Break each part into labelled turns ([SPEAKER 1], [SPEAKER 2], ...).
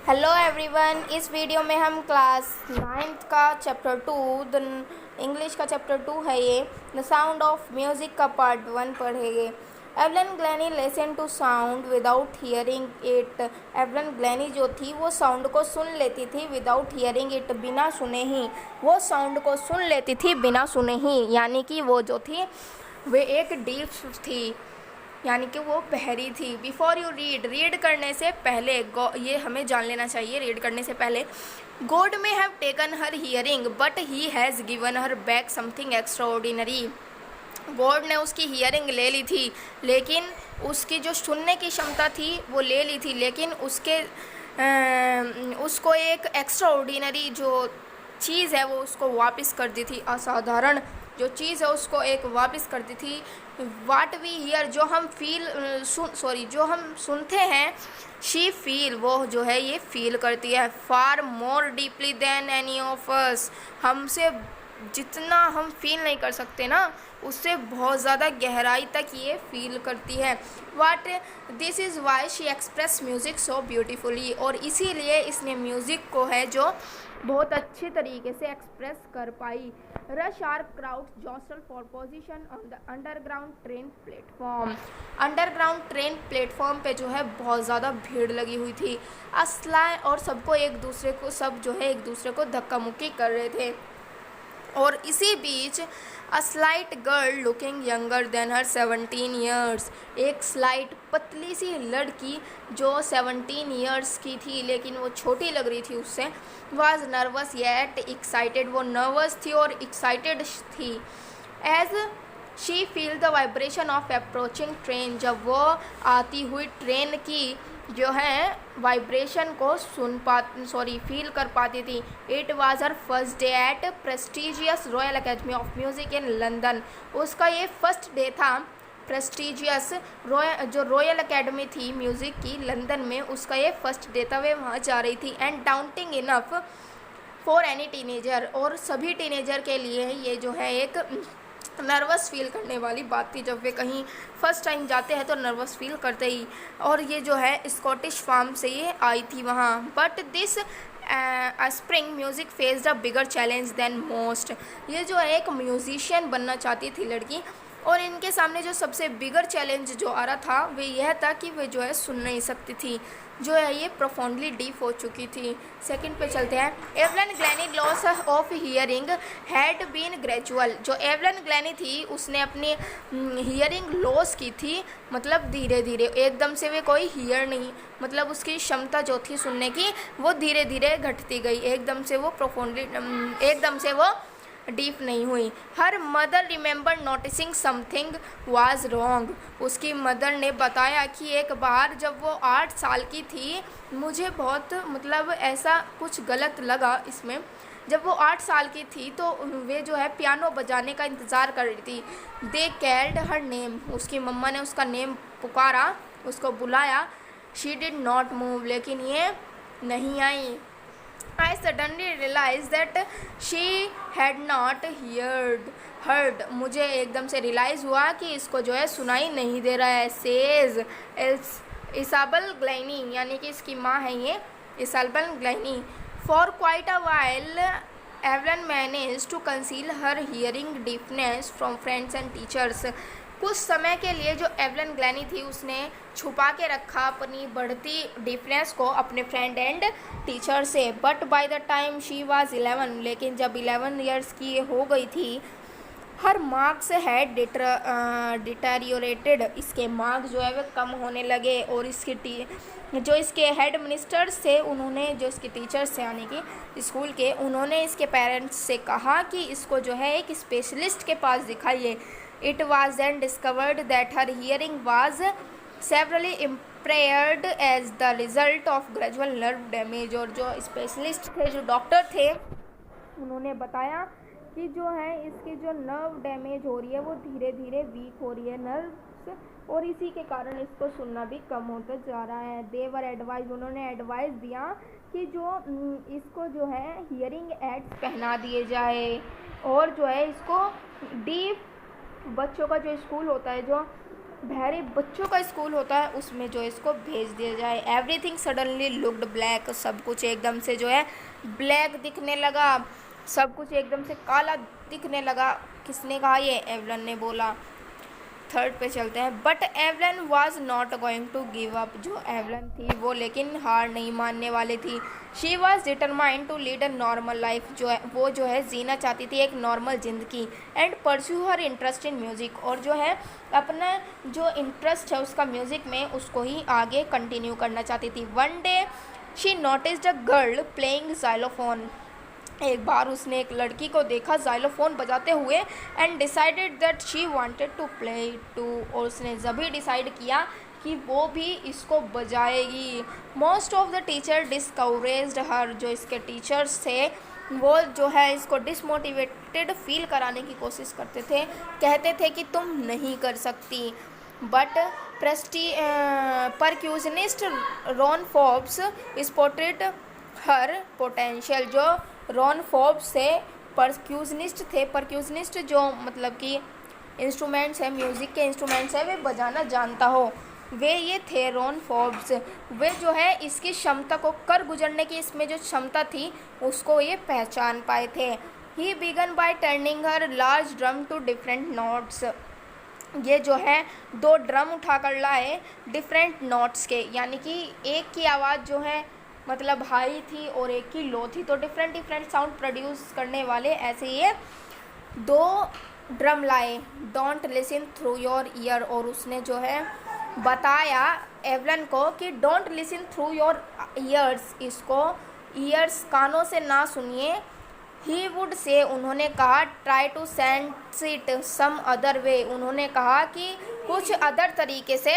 [SPEAKER 1] Hello everyone. इस video में हम क्लास 9th का चैप्टर 2 द इंग्लिश का चैप्टर 2 है ये द साउंड ऑफ म्यूज़िक का पार्ट 1 पढ़ेंगे। Evelyn Glennie listen to sound without hearing it. Evelyn Glennie जो थी वो साउंड को सुन लेती थी विदाउट हियरिंग इट, बिना सुने ही वो साउंड को सुन लेती थी बिना सुने ही, यानी कि वो जो थी वे एक डीफ थी, यानी कि वो बहरी थी। बिफोर यू रीड करने से पहले ये हमें जान लेना चाहिए, रीड करने से पहले गॉड में have taken her hearing but he has given her back something extra ordinary. God ने उसकी हियरिंग ले ली थी, लेकिन उसकी जो सुनने की क्षमता थी वो ले ली थी, लेकिन उसको एक एक्स्ट्रा ऑर्डिनरी जो चीज़ है वो उसको वापस कर दी थी। असाधारण जो चीज़ है उसको एक वापस कर दी थी। वाट वी हियर, जो हम जो हम सुनते हैं, शी फील, वो जो है ये फील करती है। Far more deeply than any of us, हमसे जितना हम फील नहीं कर सकते ना, उससे बहुत ज़्यादा गहराई तक ये फील करती है। What this is why she express music so beautifully, और इसीलिए इसने म्यूज़िक को है जो बहुत अच्छे तरीके से एक्सप्रेस कर पाई। Rush hour crowd jostle for position on the underground train platform. Underground train platform पे जो है बहुत ज़्यादा भीड़ लगी हुई थी। असलाएँ और सबको एक दूसरे को धक्का मुक्की कर रहे थे। और इसी बीच a slight girl looking younger than her 17 years, एक स्लाइट पतली सी लड़की जो 17 ईयर्स की थी लेकिन वो छोटी लग रही थी उससे, वाज नर्वस येट एक्साइटेड, वो नर्वस थी और एक्साइटेड थी। As she feel the vibration of approaching train, जब वो आती हुई ट्रेन की जो है वाइब्रेशन को फील कर पाती थी। It was her first day at prestigious royal Academy of music in London, उसका ये फर्स्ट डे था। प्रेस्टिजियस रॉयल अकेडमी थी म्यूज़िक की लंदन में, उसका ये फर्स्ट डे था, वे वहाँ जा रही थी। And doubting enough for any teenager, और सभी टीनेजर के लिए ये जो है एक नर्वस फील करने वाली बात थी। जब वे कहीं फर्स्ट टाइम जाते हैं तो नर्वस फील करते ही, और ये जो है स्कॉटिश फार्म से ये आई थी वहाँ। But this spring music faced a bigger challenge than most, ये जो है एक म्यूजिशियन बनना चाहती थी लड़की, और इनके सामने जो सबसे बिगर चैलेंज जो आ रहा था वे यह था कि वे जो है सुन नहीं सकती थी, जो है ये प्रोफाउंडली डीप हो चुकी थी। सेकंड पे चलते हैं। Evelyn Glennie loss of hearing had been gradual, जो एवलन ग्लैनी थी उसने अपनी हियरिंग लॉस की थी, मतलब धीरे धीरे, एकदम से वे कोई हियर नहीं, मतलब उसकी क्षमता जो थी सुनने की वो धीरे धीरे घटती गई, एकदम से वो डीप नहीं हुई। Her mother remember noticing something was wrong, उसकी मदर ने बताया कि एक बार जब वो 8 साल की थी, मुझे बहुत ऐसा कुछ गलत लगा इसमें। जब वो 8 साल की थी तो वे जो है पियानो बजाने का इंतज़ार कर रही थी। दे कॉल्ड हर नेम, उसकी मम्मा ने उसका नेम पुकारा, उसको बुलाया। शी डिड नॉट मूव, लेकिन ये नहीं आई। I suddenly realized that she had not heard, मुझे एकदम से रियलाइज़ हुआ कि इसको जो है सुनाई नहीं दे रहा है। सेज इसाबल ग्लैनी, यानी कि इसकी माँ है ये Isabel Glennie. For quite a while Evelyn manage to conceal her hearing deafness from friends and teachers, कुछ समय के लिए जो एवलन ग्लैनी थी उसने छुपा के रखा अपनी बढ़ती डीफनेस को अपने फ्रेंड एंड टीचर से। But by the time she was 11, लेकिन जब 11 ईयर्स की हो गई थी, हर मार्क्स हैड डिटेरियोरेटेड, इसके मार्क्स जो है वे कम होने लगे। और जो इसके हेड मिनिस्टर्स थे उन्होंने, जो इसके टीचर्स थे यानी कि स्कूल के, उन्होंने इसके पेरेंट्स से कहा कि इसको जो है एक स्पेशलिस्ट के पास दिखाइए। It was then discovered that her hearing was severely impaired as the result of gradual nerve damage, और जो स्पेशलिस्ट थे, जो डॉक्टर थे, उन्होंने बताया कि जो है इसकी जो नर्व डैमेज हो रही है वो धीरे धीरे वीक हो रही है नर्व्स, और इसी के कारण इसको सुनना भी कम होता जा रहा है। देवर एडवाइज, उन्होंने एडवाइस दिया कि जो इसको जो है हियरिंग एड्स पहना दिए जाए, और जो है इसको डीप, बच्चों का जो स्कूल होता है, जो बहरे बच्चों का स्कूल होता है उसमें जो है इसको भेज दिया जाए। एवरीथिंग सडनली लुक्ड ब्लैक, सब कुछ एकदम से जो है ब्लैक दिखने लगा, सब कुछ एकदम से काला दिखने लगा। किसने कहा? ये एवलन ने बोला। थर्ड पे चलते हैं। But Evelyn was not going to give up, जो एवलन थी वो लेकिन हार नहीं मानने वाली थी। She was determined to lead a normal life, जो है वो जो है जीना चाहती थी एक नॉर्मल ज़िंदगी। And pursue her interest in music, और जो है अपना जो इंटरेस्ट है उसका म्यूज़िक में उसको ही आगे कंटिन्यू करना चाहती थी। One day she noticed a girl playing xylophone, एक बार उसने एक लड़की को देखा जाइलोफोन बजाते हुए and decided that she wanted to play too, और उसने जब ही डिसाइड किया कि वो भी इसको बजाएगी। Most of the teacher discouraged her, जो इसके टीचर्स थे वो जो है इसको डिसमोटिवेटेड फील कराने की कोशिश करते थे, कहते थे कि तुम नहीं कर सकती। But percussionist Ron Forbes spotted her potential, जो रॉन फोर्ब्स से परक्यूशनिस्ट थे, परक्यूशनिस्ट जो मतलब कि इंस्ट्रूमेंट्स है, म्यूज़िक के इंस्ट्रूमेंट्स है, वे बजाना जानता हो, वे ये थे रॉन फोर्ब्स। वे जो है इसकी क्षमता को कर गुजरने की, इसमें जो क्षमता थी उसको ये पहचान पाए थे। He began by turning her large drum to different notes, ये जो है 2 ड्रम उठा कर लाए डिफरेंट नोट्स के, यानी कि एक की आवाज़ जो है मतलब हाई थी और एक की लो थी, तो डिफरेंट डिफरेंट साउंड प्रोड्यूस करने वाले ऐसे ये 2 ड्रम लाए। Don't listen through your ear, और उसने जो है बताया एवलन को कि don't listen through your ears, इसको ईयर्स कानों से ना सुनिए। ही वुड से, उन्होंने कहा try to sense it some other way, उन्होंने कहा कि कुछ अदर तरीके से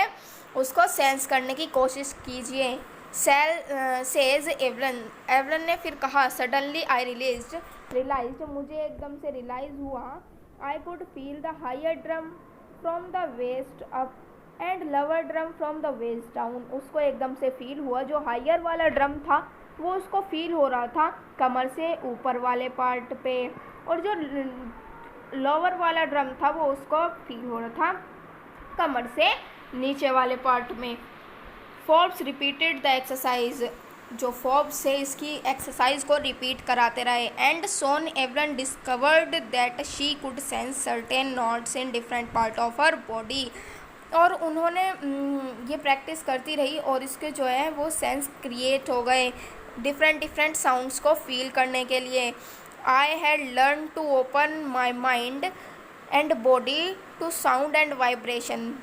[SPEAKER 1] उसको सेंस करने की कोशिश कीजिए। सेज एवलन, एवलन ने फिर कहा सडनली आई रियलाइज्ड, मुझे एकदम से रियलाइज़ हुआ, I could feel the higher drum from the waist up and lower drum from the waist down, उसको एकदम से फील हुआ जो हायर वाला ड्रम था वो उसको फील हो रहा था कमर से ऊपर वाले पार्ट पे, और जो लोअर वाला ड्रम था वो उसको फील हो रहा था कमर से नीचे वाले पार्ट में। फोर्ब्स रिपीटेड द एक्सरसाइज, जो फोर्ब्स है इसकी एक्सरसाइज को रिपीट कराते रहे। And soon Evelyn discovered that she could sense certain notes in different part of her body, और उन्होंने ये प्रैक्टिस करती रही और इसके जो है वो सेंस क्रिएट हो गए डिफरेंट साउंड्स को फील करने के लिए। I had learn to open my mind and body to sound and vibration,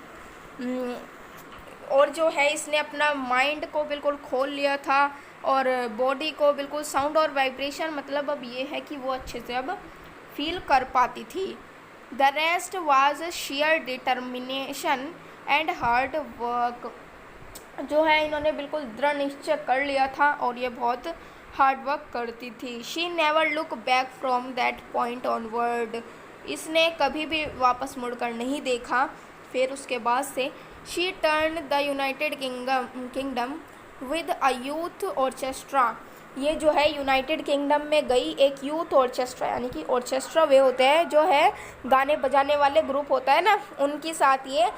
[SPEAKER 1] और जो है इसने अपना माइंड को बिल्कुल खोल लिया था और बॉडी को बिल्कुल साउंड और वाइब्रेशन, मतलब अब ये है कि वो अच्छे से अब फील कर पाती थी। The rest was share determination and hard work, जो है इन्होंने बिल्कुल दृढ़ निश्चय कर लिया था और ये बहुत हार्ड वर्क करती थी। She never look back from that point onward, इसने कभी भी वापस मुड़कर नहीं देखा फिर उसके बाद से। She turn the United kingdom with a youth orchestra, ये जो है यूनाइटेड किंगडम में गई एक यूथ ऑर्केस्ट्रा, यानी कि ऑर्केस्ट्रा वे होते हैं जो है गाने बजाने वाले ग्रुप होता है ना, उनके साथ ये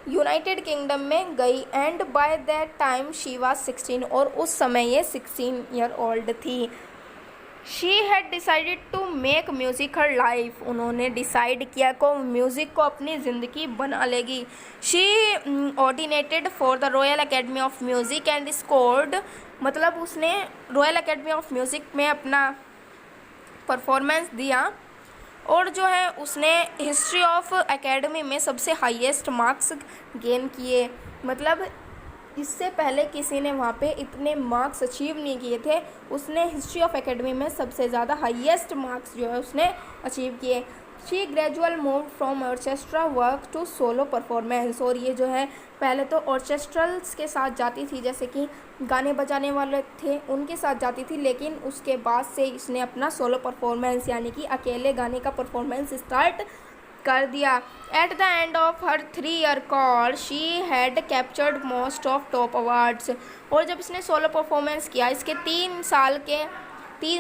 [SPEAKER 1] यूनाइटेड किंगडम में गई। And by that time she was 16, और उस समय ये 16 ईयर ओल्ड थी। She had decided to make music her life, उन्होंने डिसाइड किया को म्यूज़िक को अपनी ज़िंदगी बना लेगी। She auditioned for the Royal Academy of Music and scored, मतलब उसने रॉयल अकेडमी ऑफ म्यूज़िक में अपना परफॉर्मेंस दिया और जो है उसने हिस्ट्री ऑफ एकेडमी में सबसे हाईएस्ट मार्क्स गेन किए, मतलब इससे पहले किसी ने वहाँ पे इतने मार्क्स अचीव नहीं किए थे, उसने हिस्ट्री ऑफ एकेडमी में सबसे ज़्यादा हाईएस्ट मार्क्स जो है उसने अचीव किए। She gradual move from orchestra work to solo performance, और ये जो है पहले तो ऑर्केस्ट्रल्स के साथ जाती थी, जैसे कि गाने बजाने वाले थे उनके साथ जाती थी, लेकिन उसके बाद से इसने अपना सोलो परफॉर्मेंस यानी कि अकेले गाने का परफॉर्मेंस स्टार्ट कर दिया। At the end of her 3 year call she had captured most of top awards, और जब इसने सोलो परफॉर्मेंस किया इसके 3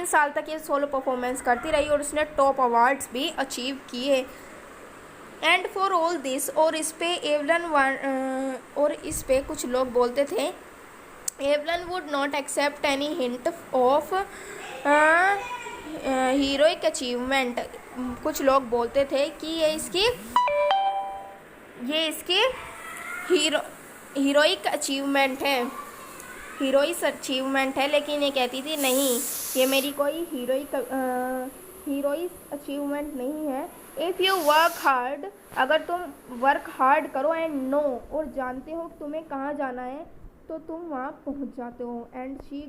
[SPEAKER 1] साल तक ये सोलो परफॉर्मेंस करती रही और उसने टॉप अवार्ड्स भी अचीव किए। एंड फॉर ऑल दिस, और इस पे और इस पे कुछ लोग बोलते थे Evelyn would not accept any hint of heroic achievement. कुछ लोग बोलते थे कि ये इसकी हीरोइक अचीवमेंट है, हीरोइक अचीवमेंट है, लेकिन ये कहती थी नहीं, ये मेरी कोई हीरोइक अचीवमेंट नहीं है। इफ़ यू वर्क हार्ड, अगर तुम वर्क हार्ड करो एंड नो, और जानते हो तुम्हें कहाँ जाना है, तो तुम वहाँ पहुँच जाते हो। And she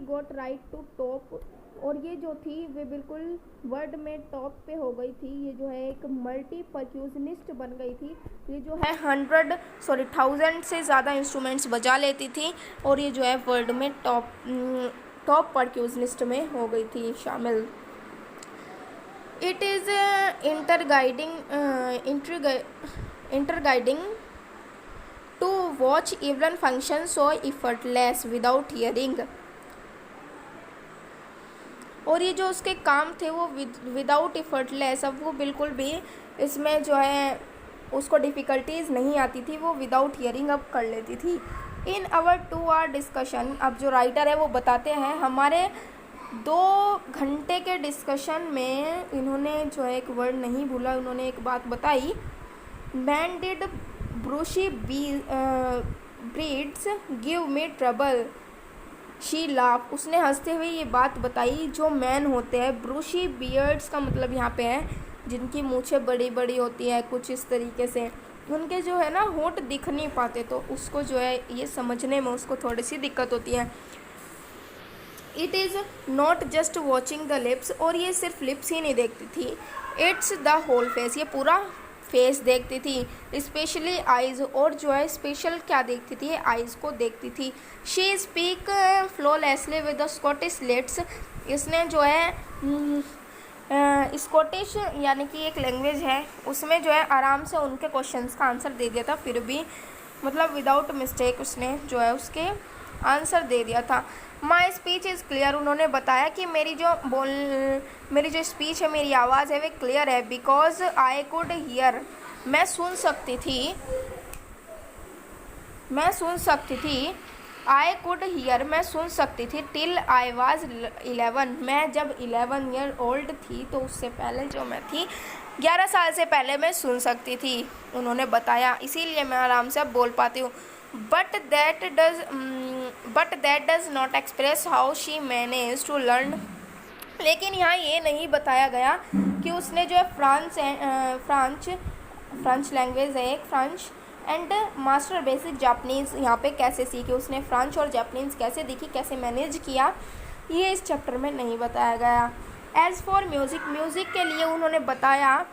[SPEAKER 1] got right to top, और ये जो थी वे बिल्कुल वर्ल्ड में टॉप पे हो गई थी। ये जो है एक मल्टी परक्यूशनिस्ट बन गई थी। ये जो है 1000 से ज़्यादा इंस्ट्रूमेंट्स बजा लेती थी, और ये जो है वर्ल्ड में टॉप परक्यूशनिस्ट में हो गई थी शामिल। It is intriguing to watch Evelyn function so effortless without hearing, और ये जो उसके काम थे वो विदाउट इफर्टलेस, अब वो बिल्कुल भी इसमें जो है उसको डिफ़िकल्टीज नहीं आती थी, वो विदाउट हियरिंग अब कर लेती थी। इन आवर 2 आवर डिस्कशन, अब जो राइटर है वो बताते हैं हमारे 2 घंटे के डिस्कशन में इन्होंने जो है एक वर्ड नहीं भूला, उन्होंने एक बात बताई, man did brushy breeds give me trouble she laugh, उसने हंसते हुए ये बात बताई, जो मैन होते हैं, ब्रूशी बियर्ड्स का मतलब यहाँ पे है जिनकी मूछें बड़ी बड़ी होती है कुछ इस तरीके से, उनके जो है ना होंठ दिख नहीं पाते, तो उसको जो है ये समझने में उसको थोड़ी सी दिक्कत होती है। It is not just watching the lips, और ये सिर्फ लिप्स ही नहीं देखती थी, इट्स द होल फेस, ये पूरा फेस देखती थी, स्पेशली आइज़, और जो है स्पेशल क्या देखती थी, आइज़ को देखती थी। She speak flawlessly with the Scottish lilts, इसने जो है स्कॉटिश यानी कि एक लैंग्वेज है, उसमें जो है आराम से उनके क्वेश्चंस का आंसर दे दिया था, फिर भी मतलब विदाउट मिस्टेक उसने जो है उसके आंसर दे दिया था। माई स्पीच इज़ क्लियर, उन्होंने बताया कि मेरी जो स्पीच है, मेरी आवाज़ है, वे क्लियर है, बिकॉज आई कुड हियर, मैं सुन सकती थी, आई कुड हियर, मैं सुन सकती थी, टिल आई वाज 11, मैं जब 11 ईयर ओल्ड थी, तो उससे पहले जो मैं थी 11 साल से पहले मैं सुन सकती थी, उन्होंने बताया, इसीलिए मैं आराम से अब बोल पाती हूँ। But that does not express how she manage to learn, लेकिन यहाँ ये नहीं बताया गया कि उसने जो है फ्रेंच लैंग्वेज है एक, French and master basic Japanese यहाँ पे कैसे सीखी, उसने फ्रेंच और जापनीज़ कैसे दिखी, कैसे मैनेज किया, ये इस चैप्टर में नहीं बताया गया। एज़ फॉर म्यूज़िक के लिए उन्होंने बताया,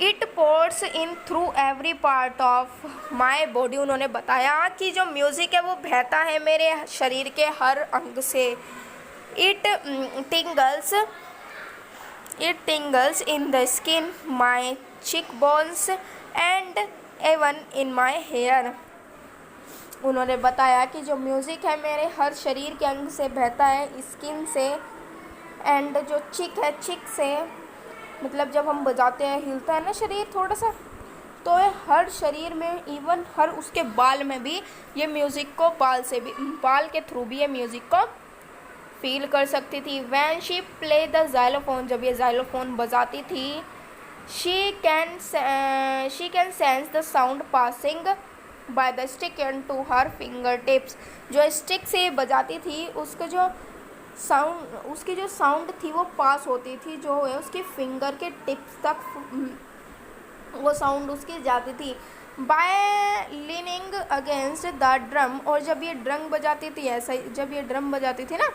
[SPEAKER 1] it pores in through every part of my body, उन्होंने बताया कि जो म्यूज़िक है वो बहता है मेरे शरीर के हर अंग से। It tingles in the skin, my cheek bones and even in my hair, उन्होंने बताया कि जो म्यूज़िक है मेरे हर शरीर के अंग से बहता है, स्किन से, एंड जो चिक है, चिक से मतलब जब हम बजाते हैं हिलता है ना शरीर थोड़ा सा, तो हर शरीर में, इवन हर उसके बाल में भी ये म्यूज़िक को बाल के थ्रू भी ये म्यूज़िक को फील कर सकती थी। When she play the xylophone, जब ये जाइलोफोन बजाती थी, she can sense the sound passing by the stick and to her finger tips, जो स्टिक से बजाती थी उसकी जो साउंड थी वो पास होती थी, जो है उसकी फिंगर के टिप्स तक वो साउंड उसकी जाती थी। By leaning against the drum, और जब ये ड्रम बजाती थी ना,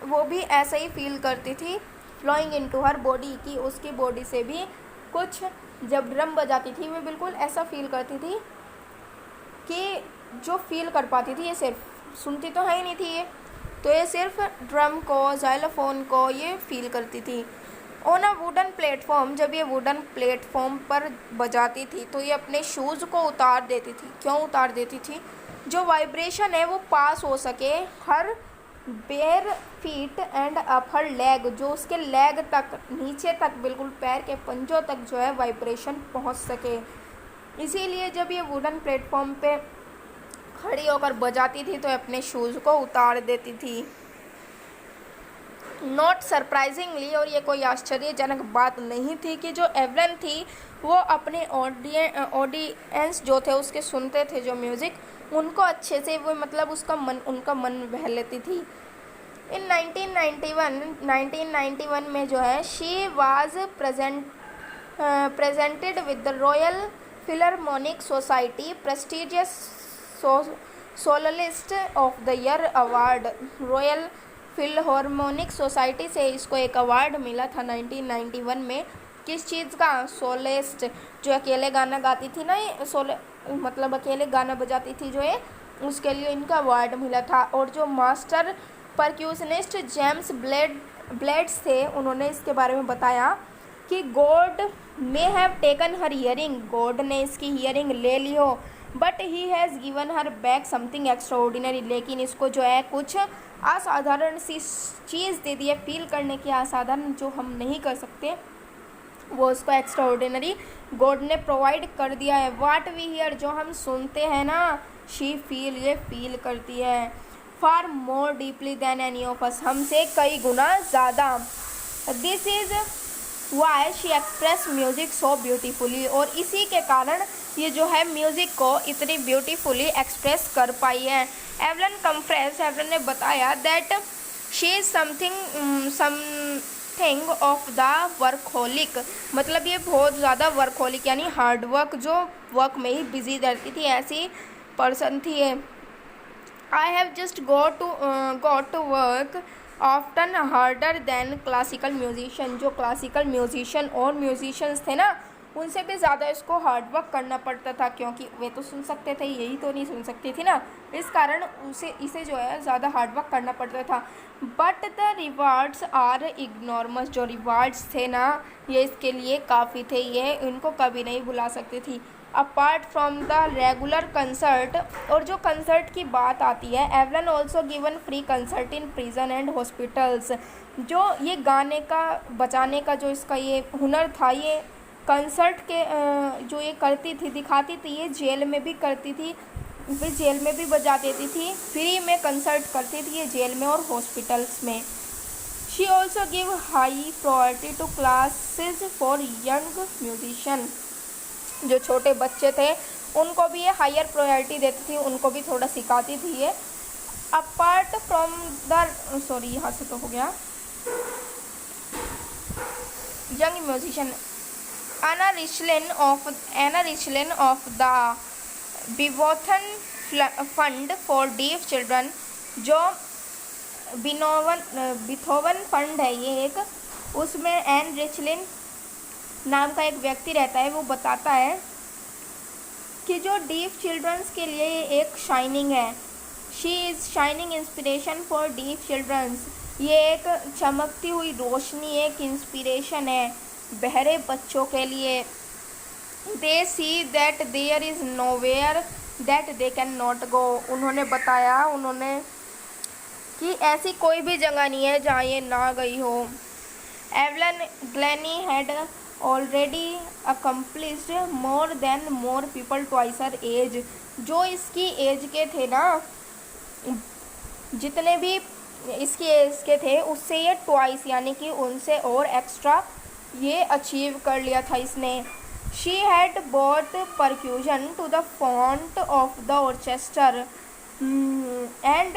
[SPEAKER 1] वो भी ऐसा ही फील करती थी, फ्लोइंग इनटू हर बॉडी, की उसकी बॉडी से भी कुछ, जब ड्रम बजाती थी वो बिल्कुल ऐसा फील करती थी कि जो फील कर पाती थी, ये सिर्फ सुनती तो है ही नहीं थी, तो ये सिर्फ ड्रम को, जाइलोफोन को ये फील करती थी। ऑन अ वुडन प्लेटफॉर्म, जब ये वुडन प्लेटफॉर्म पर बजाती थी तो ये अपने शूज़ को उतार देती थी। क्यों उतार देती थी? जो वाइब्रेशन है वो पास हो सके her bare feet and up her leg, जो उसके लेग तक, नीचे तक, बिल्कुल पैर के पंजों तक जो है वाइब्रेशन पहुंच सके। इसीलिए जब ये वुडन प्लेटफॉर्म पे खड़ी होकर बजाती थी तो अपने शूज़ को उतार देती थी। नॉट सरप्राइजिंगली, और ये कोई आश्चर्यजनक बात नहीं थी कि जो एवलन थी वो अपने ऑडियंस जो थे उसके सुनते थे जो म्यूज़िक, उनको अच्छे से वो मतलब उनका मन बह लेती थी। इन 1991 में जो है she was presented with the Royal Philharmonic Society prestigious soloist of the year award. Royal Philharmonic Society से इसको एक अवार्ड मिला था 1991 में। किस चीज़ का? सोलिस्ट, जो अकेले गाना गाती थी ना, ये मतलब अकेले गाना बजाती थी जो ये, उसके लिए इनका अवार्ड मिला था। और जो मास्टर परक्यूशनिस्ट जेम्स ब्लेड्स थे, उन्होंने इसके बारे में बताया कि God may have taken her hearing, God ने इसकी हियरिंग ले ली हो, but he has given her back something extraordinary, लेकिन इसको जो है कुछ असाधारण सी चीज़ दे दी है, फील करने की असाधारण जो हम नहीं कर सकते, वो उसको एक्स्ट्राऑर्डिनरी गॉड ने प्रोवाइड कर दिया है। वाट वी हियर, जो हम सुनते हैं ना, शी फील, ये फील करती है far more deeply than any of us, हमसे कई गुना ज़्यादा। This is why she express music so beautifully, और इसी के कारण ये जो है म्यूज़िक को इतनी ब्यूटीफुली एक्सप्रेस कर पाई है। एवलन कम्फ्रेस, एवलन ने बताया that she is something of the workaholic, मतलब ये बहुत ज़्यादा वर्कहोलिक यानी हार्ड वर्क, जो वर्क में ही बिजी रहती थी, ऐसी पर्सन थी ये। I have just got to work often harder than classical musician, जो क्लासिकल म्यूजिशियन और म्यूजिशियंस थे ना, उनसे भी ज़्यादा इसको हार्ड वर्क करना पड़ता था, क्योंकि वे तो सुन सकते थे, यही तो नहीं सुन सकती थी ना, इस कारण इसे जो है ज़्यादा हार्ड वर्क करना पड़ता था। बट द रिवार्ड्स आर इग्नॉर्मस, जो रिवार्ड्स थे ना, ये इसके लिए काफ़ी थे, ये इनको कभी नहीं भुला सकती थी। Apart from the regular concert, और जो कंसर्ट की बात आती है, Evelyn also given free concert in prison and hospitals, जो ये गाने का बजाने का जो इसका ये हुनर था, ये कंसर्ट के जो ये करती थी, दिखाती थी, ये जेल में भी करती थी, फिर जेल में भी बजा देती थी, फ्री में कंसर्ट करती थी ये जेल में और हॉस्पिटल्स में। She also give high priority to classes for young musician, जो छोटे बच्चे थे उनको भी ये हायर प्रायोरिटी देती थी, उनको भी थोड़ा सिखाती थी ये। अपार्ट फ्रॉम द यहाँ से तो हो गया young musician, Anna Richlin of the Beethoven fund for deaf children, जो बिथोवन फंड है ये एक, उसमें एन रिचलिन नाम का एक व्यक्ति रहता है, वो बताता है कि जो डीफ चिल्ड्रंस के लिए ये एक शाइनिंग है, she is shining inspiration for deaf childrens, ये एक चमकती हुई रोशनी, एक इंस्पिरेशन है बहरे बच्चों के लिए। They see that there is nowhere that they can not go, उन्होंने बताया कि ऐसी कोई भी जगह नहीं है जहाँ ये ना गई हो। Evelyn Glennie had already accomplished more people twice her age, जो इसकी एज के थे ना, जितने भी इसकी एज के थे उससे ये ट्वाइस यानी कि उनसे और एक्स्ट्रा ये अचीव कर लिया था इसने। She had brought percussion to the front of the orchestra and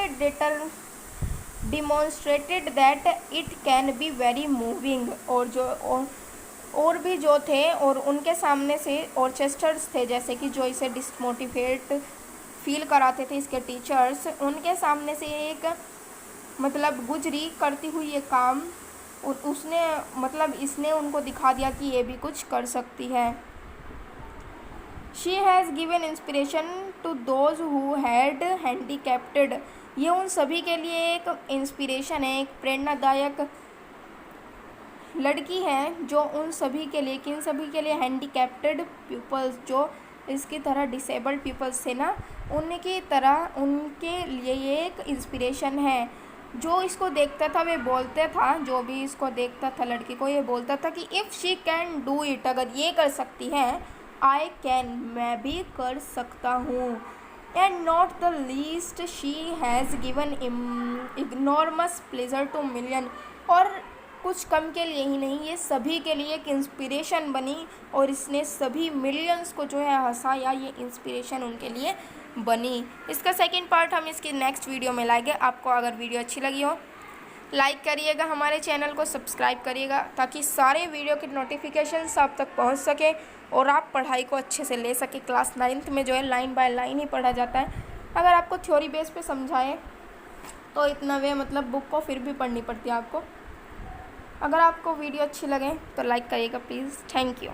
[SPEAKER 1] demonstrated that it can be very moving, और भी जो थे और उनके सामने से ऑर्केस्ट्रास थे, जैसे कि जो इसे डिसमोटिवेट फील कराते थे इसके टीचर्स, उनके सामने से एक मतलब गुजरी करती हुई ये काम, उसने मतलब इसने उनको दिखा दिया कि ये भी कुछ कर सकती है। She has given inspiration to those who had handicapped, ये उन सभी के लिए एक इंस्पिरेशन है, एक प्रेरणादायक लड़की है, जो उन सभी के लिए, किन सभी के लिए, हैंडीकैप्टेड पीपल्स, जो इसकी तरह डिसेबल्ड पीपल्स थे ना, उनकी तरह उनके लिए ये एक इंस्पिरेशन है। जो इसको देखता था वे बोलते था, जो भी इसको देखता था लड़की को, ये बोलता था कि if she can do it, अगर ये कर सकती है, आई कैन, मैं भी कर सकता हूँ। And not the least she has given enormous pleasure to million, और कुछ कम के लिए ही नहीं, ये सभी के लिए एक इंस्पिरेशन बनी और इसने सभी मिलियंस को जो है हंसाया, ये इंस्पिरेशन उनके लिए बनी। इसका सेकंड पार्ट हम इसकी नेक्स्ट वीडियो में लाएंगे। आपको अगर वीडियो अच्छी लगी हो, लाइक करिएगा, हमारे चैनल को सब्सक्राइब करिएगा, ताकि सारे वीडियो की नोटिफिकेशंस आप तक पहुंच सके और आप पढ़ाई को अच्छे से ले सके। क्लास 9th में जो है लाइन बाय लाइन ही पढ़ा जाता है। अगर आपको थ्योरी बेस पे समझाए तो इतना वे मतलब बुक को फिर भी पढ़नी पड़ती है आपको। अगर आपको वीडियो अच्छी लगे तो लाइक करिएगा प्लीज़। Thank you.